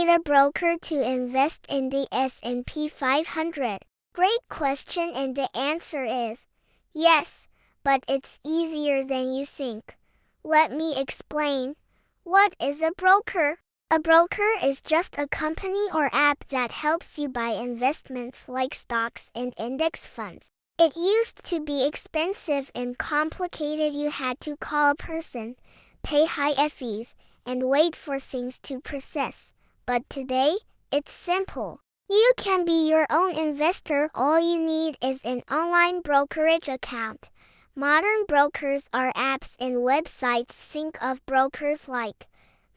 need a broker to invest in the S&P 500? Great question, and the answer is yes, but it's easier than you think. Let me explain. What is a broker? A broker is just a company or app that helps you buy investments like stocks and index funds. It used to be expensive and complicated. You had to call a person, pay high fees, and wait for things to process. But today, it's simple. You can be your own investor. All you need is an online brokerage account. Modern brokers are apps and websites. Think of brokers like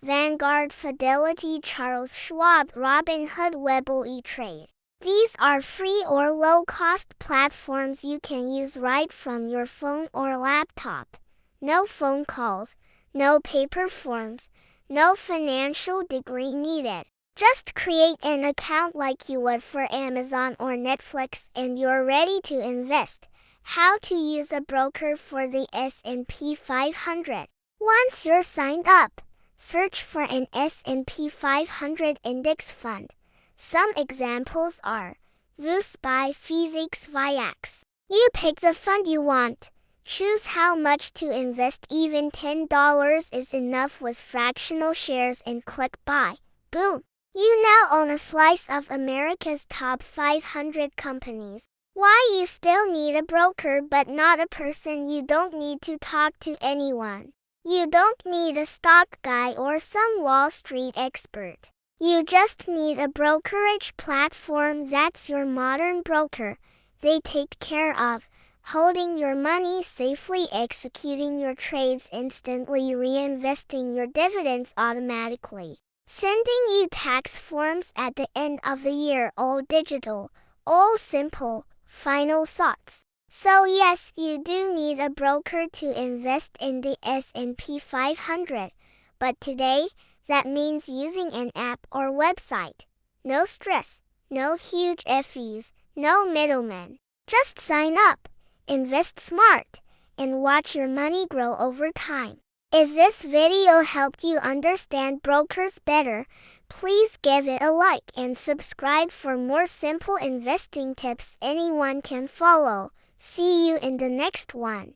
Vanguard, Fidelity, Charles Schwab, Robinhood, Webull, E-Trade. These are free or low-cost platforms you can use right from your phone or laptop. No phone calls, no paper forms, no financial degree needed. Just create an account like you would for Amazon or Netflix and you're ready to invest. How to use a broker for the S&P 500. Once you're signed up, search for an S&P 500 index fund. Some examples are FXAIX. You pick the fund you want. Choose how much to invest. Even $10 is enough with fractional shares and click buy. Boom! You now own a slice of America's top 500 companies. Why you still need a broker but not a person? You don't need to talk to anyone. You don't need a stock guy or some Wall Street expert. You just need a brokerage platform. That's your modern broker. They take care of holding your money safely, executing your trades instantly, reinvesting your dividends automatically, sending you tax forms at the end of the year, all digital, all simple. Final thoughts. So yes, you do need a broker to invest in the S&P 500, but today, that means using an app or website. No stress, no huge fees, no middlemen. Just sign up, invest smart, and watch your money grow over time. If this video helped you understand brokers better, please give it a like and subscribe for more simple investing tips anyone can follow. See you in the next one.